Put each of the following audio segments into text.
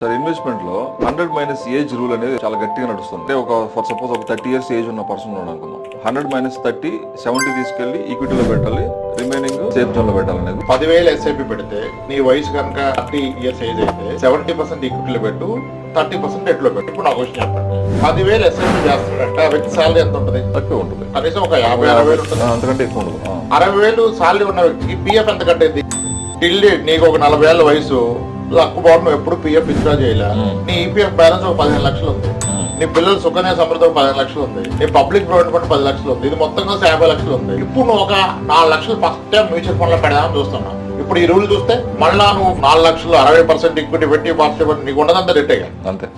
Sir investment లో 100 - age rule అనేది చాలా గట్టిగా నడుస్తుంది. అంటే ఫర్ సపోజ్ ఒక 30 years ఏజ్ ఉన్న పర్సన్ ఉన్నాడు అనుకుందాం. 100 - 30 70 తీసుకెళ్లి ఈక్విటీలో పెట్టాలి, రిమైనింగ్ సేఫ్ జోన్ లో పెట్టాలనేది. 10,000 ఎస్ఐపి పెడితే నీ వయసు కనుక 30 years ఏజ్ అయితే 70% ఈక్విటీలో పెట్టు, 30% డెట్ లో పెట్టు. ఇప్పుడు నా క్వశ్చన్ చెప్పండి, 10,000 ఎస్ఐపి చేస్తున్నాడంటే ఆ వ్యక్తి సాలరీ ఎంత ఉంటుంది? తక్కువ ఉంటుంది, కనీసం ఒక 50,000-60,000 ఉంటుంది. అంతకంటే ఎక్కువ ఉండదు. 60,000 సాలరీ ఉన్న వ్యక్తికి పిఎఫ్ ఎంత కట్టేది? టిల్ నీకు ఒక 40 ఏళ్ల వయసు, లక్కు బాబు నువ్వు ఎప్పుడు పిఎఫ్ విత్డ్రా చేయలే, నీ ఈపీఎఫ్ బ్యాలెన్స్ ఒక 15 లక్షలు ఉంది, నీ పిల్లలు సుకన్య సమృద్ధి 15 లక్షలు ఉంది, నీ పబ్లిక్ ప్రొవిడెంట్ ఫండ్ 10 లక్షలు ఉంది, ఇది మొత్తం కలిసి 50 లక్షలు ఉంది. ఇప్పుడు నువ్వు ఒక 4 లక్షలు ఫస్ట్ టైం మ్యూచువల్ ఫండ్ లో పెడదామని చూస్తున్నావు. ఇప్పుడు ఈ రూల్ చూస్తే మళ్ళా నువ్వు 4 లక్షలు 60% ఈక్విటీ పెట్టి పార్టిసిపేట్ నీకు ఉండదంతా రిటేగా అంతే.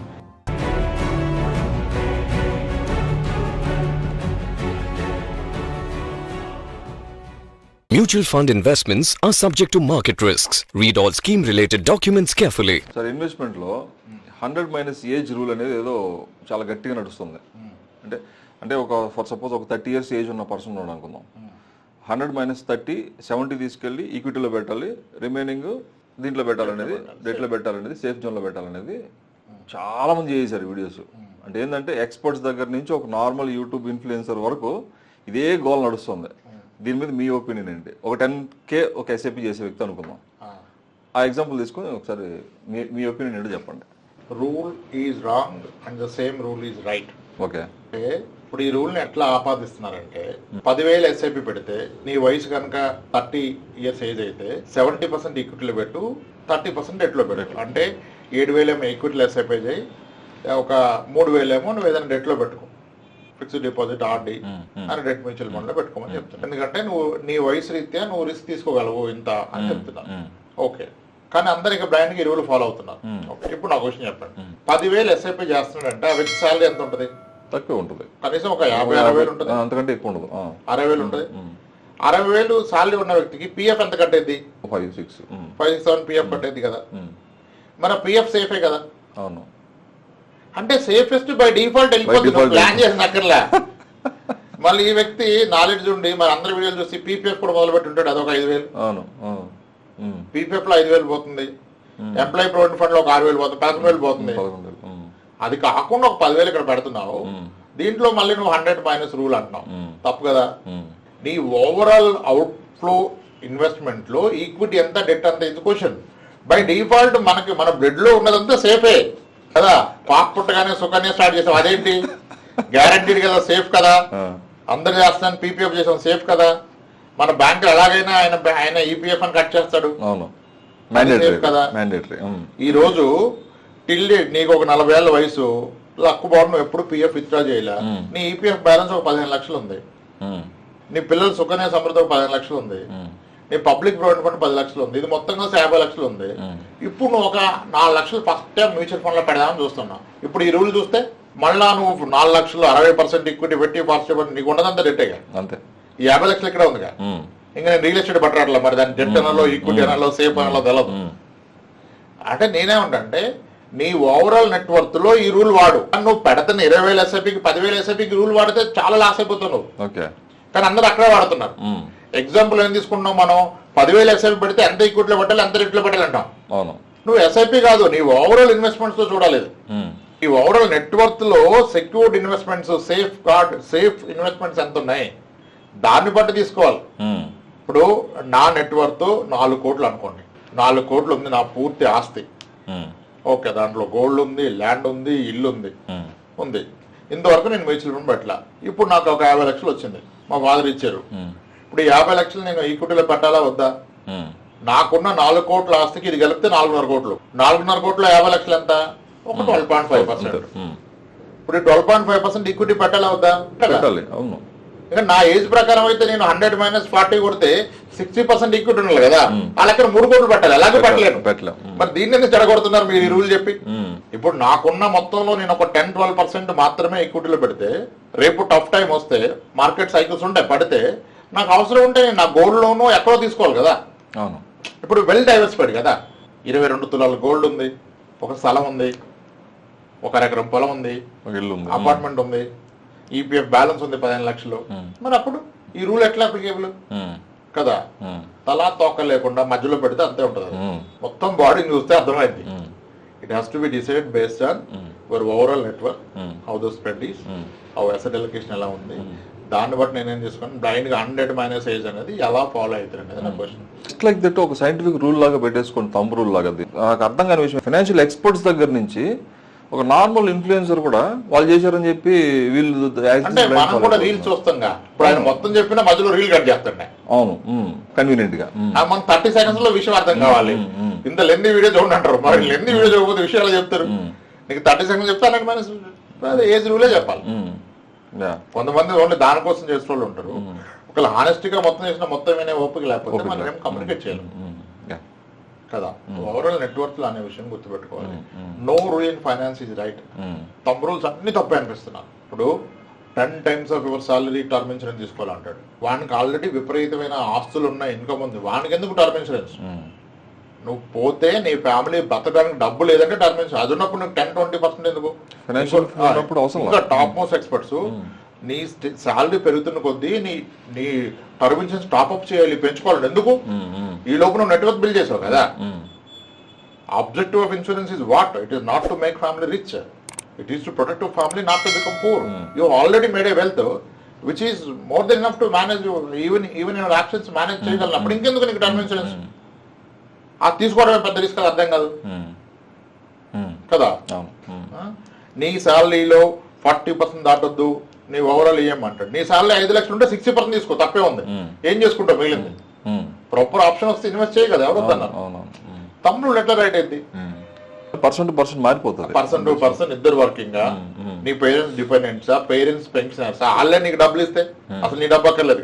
Mutual fund investments are subject to market risks. Read all scheme related documents carefully. Sir investment లో 100 - ఏజ్ రూల్ అనేది ఏదో చాలా గట్టిగా నడుస్తుంది. అంటే ఒక ఫర్ సపోజ్ ఒక 30 years ఏజ్ ఉన్న పర్సన్ ఉన్నాడు అనుకుందాం. 100 - 30 70 తీసుకెళ్లి ఈక్విటీలో పెట్టాలి, రిమైనింగ్ దీంట్లో పెట్టాలనేది, డెట్ లో పెట్టాలనేది, సేఫ్ జోన్ లో పెట్టాలనేది చాలా మంది చేశారు వీడియోస్. అంటే ఏంటంటే ఎక్స్పర్ట్స్ దగ్గర నుంచి ఒక నార్మల్ యూట్యూబ్ ఇన్ఫ్లుయెన్సర్ వరకు ఇదే గోల్ నడుస్తుంది. దీని మీద మీ ఒపీనియన్ ఏంటి? ఒక 10K ఒక ఎస్ఐపి చేసే వ్యక్తి అనుకుందాం. ఆ ఎగ్జాంపుల్ తీసుకొని ఒకసారి మీ ఒపీనియన్ ఏంటో చెప్పండి. Rule is wrong and the same rule is right. Okay, ఇప్పుడు ఈ రూల్ ని ఎట్లా ఆపాదిస్తున్నారంటే 10,000 ఎస్ఐపి పెడితే నీ వయసు కనుక 30 years ఏజ్ అయితే 70% ఈక్విటీలో పెట్టు, 30% డెట్ లో పెట్టు. అంటే 7,000 ఏమో ఈక్విటీలో ఎస్ఐపి చేయి, ఒక 3,000 ఏమో నువ్వు ఏదైనా డెట్ లో పెట్టుకో, ఫిక్స్డ్ డిపాజిట్ ఆర్డీ అని డెట్ మ్యూచువల్ ఫండ్ లో పెట్టుకోమని చెప్తున్నా. ఎందుకంటే నువ్వు నీ వయసు రీత్యా నువ్వు రిస్క్ తీసుకోగలవు ఇంత అని చెప్తున్నా. ఓకే, కానీ అందరికి బ్లైండ్ గా ఈ రూల్ ఫాలో అవుతున్నారు. ఓకే, ఇప్పుడు నా క్వశ్చన్ చెప్పండి, 10,000 ఎస్ఐపి చేస్తున్నాడంటే ఆ వ్యక్తి సాలరీ ఎంత ఉంటుంది? తక్కువ ఉంటుంది, కనీసం ఒక 50,000-60,000 ఉంటుంది, అంతకంటే ఎక్కువ ఉండదు. 60,000 ఉంటుంది. 60,000 సాలరీ ఉన్న వ్యక్తికి పిఎఫ్ ఎంత కట్టేది? 5-6-7 పిఎఫ్ కట్టేది కదా. మరి పిఎఫ్ సేఫే కదా? అవును. అంటే సేఫెస్ట్ బై డిఫాల్ట్ వెళ్ళిపోతుంది, ప్లాన్ చేసిన అక్కర్లే. మళ్ళీ ఈ వ్యక్తి నాలెడ్జ్ ఉండి మరి అందరి వీడియోలు చూసి పీపీఎఫ్ కూడా మొదలుపెట్టి ఉంటాడు, అదొక 5,000. పీపీఎఫ్ లో 5,000 పోతుంది, ఎంప్లాయీ ప్రొవిడెంట్ ఫండ్ లో ఒక 6,000 పోతుంది, 11,000 పోతుంది. అది కాకుండా ఒక 10,000 ఇక్కడ పెడుతున్నావు. దీంట్లో మళ్ళీ నువ్వు 100 - రూల్ అంటున్నావు, తప్పు కదా. నీ ఓవరాల్ అవుట్ ఫ్లో ఇన్వెస్ట్మెంట్ లో ఈక్విటీ ఎంత, డెట్ అంత, ఇది క్వశ్చన్. బై డిఫాల్ట్ మనకి మన బ్లడ్ లో ఉన్నదంతా సేఫే కదా. పాప పుట్టగానే సుకన్య స్టార్ట్ చేసాం, అదేంటి గ్యారంటీడ్ కదా, సేఫ్ కదా. అందరు చేస్తాను పీపీఎఫ్ చేసాం, సేఫ్ కదా. మన బ్యాంక్ ఎలాగైనా ఆయన ఈపీఎఫ్ అని కట్ చేస్తాడు కదా. ఈ రోజు టిల్ నీకు ఒక 40 ఏళ్ల వయసు, లక్కు బాబు నువ్వు ఎప్పుడు పిఎఫ్ విత్డ్రా చేయలే, నీ ఈపీఎఫ్ బ్యాలెన్స్ ఒక 15 లక్షలు ఉంది, నీ పిల్లలు సుకన్య సమృద్ధి ఒక 15 లక్షలు ఉంది, నీ పబ్లిక్ ప్రొవిడెంట్ ఫండ్ 10 లక్షలు ఉంది, ఇది మొత్తం కలిసి 50 లక్షలు ఉంది. ఇప్పుడు నువ్వు ఒక 4 లక్షలు ఫస్ట్ టైం మ్యూచువల్ ఫండ్ లో పెడదామని చూస్తున్నావు. ఇప్పుడు ఈ రూల్ చూస్తే మళ్ళా నువ్వు 4 లక్షలు 60% ఈక్విటీ పెట్టి పార్టిసిపేట్ నీకు ఉండదంతా డెట్టేగా. అంతే, ఈ 50 లక్షలు ఇక్కడ ఉందిగా. ఇంకా నేను రియల్ ఎస్టేట్ పట్టరాట్లా, మరి దాని డెట్ అనాలో ఈక్విటీ అనాలో సేఫ్ అనాలో తెలదు. అంటే నేనేమంటే నీ ఓవరాల్ నెట్వర్త్ లో ఈ రూల్ వాడు. నువ్వు పెడతాను 20,000 ఎస్ఐపికి 10,000 ఎస్ఐపికి రూల్ వాడితే చాలా లాస్ అయిపోతున్నావు. కానీ అందరూ అక్కడే వాడుతున్నారు. ఎగ్జాంపుల్ ఏం తీసుకుంటున్నావు, మనం 10,000 ఎస్ఐపి పెడితే ఎంత ఈక్విటీలో పెట్టాలి, ఎంత రేట్లో పెట్టాలి అంటాం. నువ్వు ఎస్ఐపి కాదు, నీ ఓవరాల్ ఇన్వెస్ట్మెంట్స్ తో చూడాలి. ఈ ఓవరాల్ నెట్వర్త్ లో సెక్యూర్డ్ ఇన్వెస్ట్మెంట్స్, సేఫ్ ఇన్వెస్ట్మెంట్స్ ఎంత ఉన్నాయి దాన్ని బట్టి తీసుకోవాలి. ఇప్పుడు నా నెట్వర్త్ 4 కోట్లు అనుకోండి, 4 కోట్లు ఉంది నా పూర్తి ఆస్తి. ఓకే, దాంట్లో గోల్డ్ ఉంది, ల్యాండ్ ఉంది, ఇల్లు ఉంది. ఇంతవరకు నేను మ్యూచువల్ ఫండ్ పెట్టాల. ఇప్పుడు నాకు ఒక 50 లక్షలు వచ్చింది, మా ఫాదర్ ఇచ్చారు. ఇప్పుడు 50 లక్షలు నేను ఈక్విటీలో పెట్టాలా వద్దా? నాకున్న 4 కోట్ల ఆస్తికి ఇది కలిపితే 4.5 కోట్లు. 4.5 కోట్ల 50 లక్షలు ఎంత? ఒక 12.5%. ఇప్పుడు 12.5% ఈక్విటీ పెట్టాలా వద్దా? ఇంకా నా ఏజ్ ప్రకారం అయితే నేను 100 - 40 కొడితే 60% ఈక్విటీ ఉండాలి కదా. వాళ్ళ దగ్గర 3 కోట్లు పెట్టాలి, అలాగే పెట్టలేను. మరి దీన్ని ఎందుకు చెడగొడుతున్నారు మీరు ఈ రూల్ చెప్పి? ఇప్పుడు నాకున్న మొత్తంలో నేను ఒక 10-12% మాత్రమే ఈక్విటీలో పెడితే రేపు టఫ్ టైం వస్తే, మార్కెట్ సైకిల్స్ ఉంటాయి, పడితే నాకు అవసరం ఉంటే నా గోల్డ్ లోను ఎక్కడో తీసుకోవాలి కదా. ఇప్పుడు వెల్ డైవర్సిఫైడ్ కదా, 22 తులాల గోల్డ్ ఉంది, ఒక స్థలం ఉంది, 1 ఎకరం పొలం ఉంది, అపార్ట్మెంట్ ఉంది, ఈపీఎఫ్ బ్యాలెన్స్ ఉంది 15 లక్షలు. మరి అప్పుడు ఈ రూల్ ఎట్లా అప్లికేబుల్ కదా? తలా తోక లేకుండా మధ్యలో పెడితే అంతే ఉంటుంది. మొత్తం బాడీని చూస్తే అర్థమైంది. It has to be decide based on your overall network, how the spread is, how asset allocation ఎలా ఉంది, దాన్ని బట్టి నేనేం చేసుకుని బ్లైండ్ గా 100 - ఏజ్ అనేది ఎలా ఫాలో అవుతారు అనేది నా క్వశ్చన్. జస్ట్ లైక్ దట్ ఒక సైంటిఫిక్ రూల్ లాగా పెట్టేసుకోండి, తంబు రూల్ లాగా. అది నాకు అర్థం కాని విషయం, ఫైనాన్షియల్ ఎక్స్పర్ట్స్ దగ్గర నుంచి ఒక నార్మల్ ఇన్ఫ్లుయెన్సర్ కూడా వాళ్ళు చేశారని చెప్పి వీళ్ళు అంటే మనం కూడా రీల్స్ చూస్తాంగా, ఇప్పుడు ఆయన మొత్తం చెప్పినా మధ్యలో రీల్ కట్ చేస్తుండే. అవును, కన్వీనియంట్ గా. మనకు 30 seconds లో విషయం అర్థం కావాలి. ఇంత లెంది వీడియో చూడండి అంటారు, మరి లెంది వీడియో చూడకపోతే విషయాలు చెప్తారు. నీకు 30 seconds చెప్తే 100 - ఏజ్ రూలే చెప్పాలి. కొంతమంది ఓన్లీ దానికోసం చేసే వాళ్ళు ఉంటారు. ఒకవేళ హానెస్టీగా మొత్తం చేసిన మొత్తం వినే ఓపిక లేకపోతే మనం ఏం కమ్యూనికేట్ చేయలేం కదా. ఓవరాల్ నెట్వర్క్ అనే విషయం గుర్తుపెట్టుకోవాలి. No rule in finance is right. తప్పు రూల్స్ అన్ని తప్పే అనిపిస్తున్నారు. ఇప్పుడు 10 times of your salary term insurance తీసుకోవాలంటాడు. వానికి ఆల్రెడీ విపరీతమైన ఆస్తులు ఉన్న ఇన్కమ్ ఉంది, వానికి ఎందుకు టర్మ్ ఇన్సూరెన్స్? నువ్వు పోతే నీ ఫ్యామిలీ బతకడానికి డబ్బు లేదంటే టర్మ్ ఇన్సూరెన్స్. అది ఉన్నప్పుడు నువ్వు 10-20% ఎందుకు? ఇంకా టాప్ మోస్ట్ ఎక్స్పర్ట్స్ నీ శాలరీ పెరుగుతున్న కొద్దీ నీ టర్మ్ ఇన్సూరెన్స్ టాప్అప్ చేయాలి, పెంచుకోవాలి. ఎందుకు? ఈ లోపు నువ్వు నెట్వర్క్ బిల్డ్ చేసావు కదా. Objective of insurance is what? It is not to make family rich, it is to protect your family, not to become poor. You already made A wealth which is more than enough to manage even your actions manage చేయగలను. అప్పుడు ఇంకెందుకు నీకు term insurance? అది తీసుకోవడమే పెద్ద risk, అది అర్థం కాదు కదా. నీ శాలరీలో 40% దాటొద్దు, నీ ఓవరాల్ ఇయ్యమంటాడు. నీ శాలరీ 5 లక్షలు ఉంటే 60% తీసుకో, తప్పే ఉంది. ఏం చేసుకుంటావు మిగిలింది? ప్రాపర్ ఆప్షన్ వస్తే ఇన్వెస్ట్ చేయ కదా. ఎవరు అన్నారు? తమ్ముడు ఎట్లా రైట్ అయింది? పర్సన్ టు పర్సన్ మారిపోతుంది. పర్సన్ టు పర్సన్ ఇద్దరు వర్కింగ్, నీ పేరెంట్స్ డిపెండెంట్సా, పేరెంట్స్ పెన్షనర్సా, వాళ్ళే నీకు డబ్బులు ఇస్తే అసలు నీ డబ్బు అక్కర్లేదు.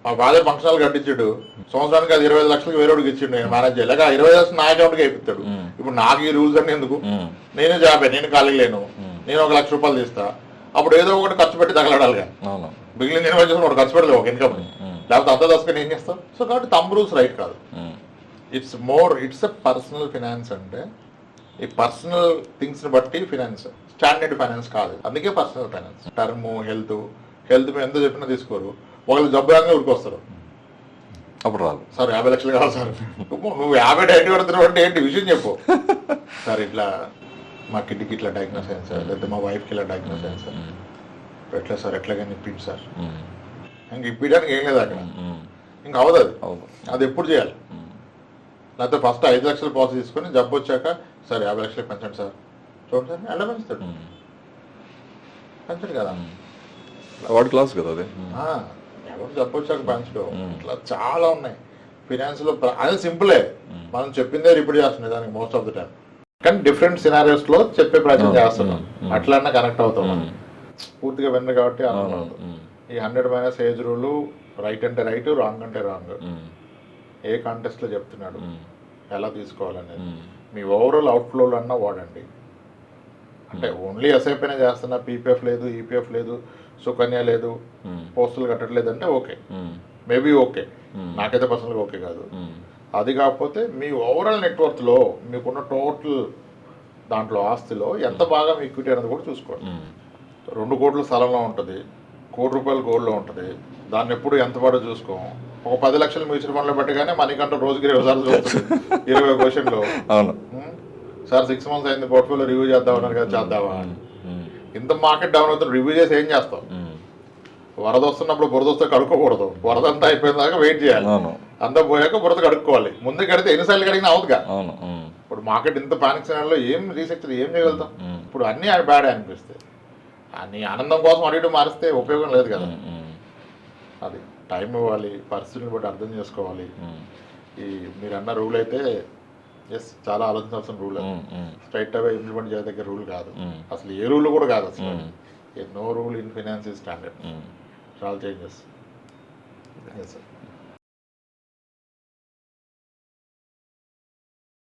మా ఫాదర్ ఫంక్షనాలు కట్టించాడు, సంవత్సరానికి అది 25 లక్షలకు వేరేవాడికి ఇచ్చిండు, నేను మేనేజ్ చేయలేక 25 లక్షలు నా అకౌంట్కి అయిపోతాడు. ఇప్పుడు నాకు ఈ రూల్స్ అన్ని ఎందుకు? నేనే జాబే, నేను ఖాళీ లేను, నేను 1 లక్ష రూపాయలు తీస్తా. అప్పుడు ఏదో ఒకటి ఖర్చు పెట్టి తగలడాలిగా. మిగిలిన ఇన్వెస్ట్ చేసుకుని ఒకటి ఖర్చు పెడతావు ఒక ఇన్కమ్, లేకపోతే అంత దశకని ఏం చేస్తావు? సో కాబట్టి తమ్ రూల్స్ రైట్ కాదు. It's a personal finance. అంటే ఈ పర్సనల్ థింగ్స్ ని బట్టి ఫినాన్స్, స్టాండర్డ్ ఫైనాన్స్ కాదు. అందుకే పర్సనల్ ఫైనాన్స్. టర్మ్, హెల్త్ మీద ఎంత చెప్పినా తీసుకోరు. ఒకళ్ళు జబ్బు రాగానే ఉరికొస్తారు, అప్పుడు రాదు. సార్ 50 లక్షలు కావాలి సార్. నువ్వు 50 డైట్ పడుతున్నావు అంటే ఏంటి విషయం చెప్పు. సార్ ఇట్లా మా కిడ్కి ఇట్లా డయాగ్నోస్ అయింది సార్, లేకపోతే మా వైఫ్కి ఇలా డయాగ్నోస్ అయింది సార్, ఎట్లా సార్ ఎట్లాగైనా ఇప్పింది సార్. ఇంక ఇప్పించడానికి ఏం లేదు అక్కడ, ఇంక అవదు. అది ఎప్పుడు చేయాలి? లేకపోతే ఫస్ట్ 5 లక్షల పాలసీ తీసుకొని జబ్బు వచ్చాక సార్ 50 లక్షలకు పెంచండి సార్, చూడండి సార్ ఎలా పెంచుతాడు? పెంచడు కదా, వాడి క్లాస్ కదా అది. ఎవరు జబ్బు వచ్చాక పెంచడం ఇట్లా చాలా ఉన్నాయి ఫినాన్స్ లో. అది సింపులే, మనం చెప్పిందే రిపీట్ చేస్తున్నాయి దానికి మోస్ట్ ఆఫ్ ద టైం. కానీ డిఫరెంట్ సినారియోస్ లో చెప్పే ప్రయత్నం చేస్తున్నాం, అట్లన్నా కనెక్ట్ అవుతున్నాం. పూర్తిగా విన్నారు కాబట్టి అర్థం. ఈ 100 - ఏజ్ రూలు రైట్ అంటే రైట్, రాంగ్ అంటే రాంగ్. ఏ కాంటెస్ట్ లో చెప్తున్నాడు, ఎలా తీసుకోవాలనేది మీ ఓవరాల్ అవుట్ఫ్లోలో అన్నా వాడండి. అంటే ఓన్లీ ఎస్ఐపీనే చేస్తున్నా, పీపీఎఫ్ లేదు, ఈపీఎఫ్ లేదు, సుకన్య లేదు, పోస్టులు కట్టట్లేదు అంటే ఓకే, మేబీ ఓకే, నాకైతే పర్సనల్గా ఓకే కాదు. అది కాకపోతే మీ ఓవరాల్ నెట్వర్క్లో మీకున్న టోటల్ దాంట్లో ఆస్తిలో ఎంత బాగా మీ ఈక్విటీ అనేది కూడా చూసుకోండి. 2 కోట్ల స్థలంలో ఉంటుంది, 1 కోటి రూపాయలు గోల్డ్లో ఉంటుంది, దాన్ని ఎప్పుడు ఎంత పడో చూసుకోం. ఒక 10 లక్షలు మ్యూచువల్ ఫండ్లో పెట్టగానే మనకంటే రోజుకి 20 సార్లు చూస్తుంది, 20 క్వశ్చన్లు. సార్ 6 months అయింది పోర్ట్ఫోలియో రివ్యూ చేద్దామన్నారు కదా, చేద్దామా? ఇంత మార్కెట్ డౌన్ అవుతుంది, రివ్యూ చేసి ఏం చేస్తాం? వరద వస్తున్నప్పుడు బురద వస్తే కడుక్కోకూడదు, వరద అంతా అయిపోయిన దాకా వెయిట్ చేయాలి, అంతా పోయాక బురద కడుక్కోవాలి. ముందే కడితే ఎన్నిసార్లు కడిగినా అవుతుగా. ఇప్పుడు మార్కెట్ ఇంత పానిక్ సినారియోలో ఏం రీసెర్చ్ ఏం చేయగలుగుతాం? ఇప్పుడు అన్నీ బ్యాడ్ అనిపిస్తాయి. నీ ఆనందం కోసం అడిగి మారిస్తే ఉపయోగం లేదు కదా. అది టైం ఇవ్వాలి, పరిస్థితులను బట్టి అర్థం చేసుకోవాలి. ఈ మీరు అన్న రూల్ అయితే ఎస్ చాలా ఆలోచించాల్సిన రూల్, స్ట్రైట్ అవే ఇంప్లిమెంట్ చేయదగ్గర రూల్ కాదు, అసలు ఏ రూల్ కూడా కాదు అసలు. No rule in finance is standard, all changes. Yes sir.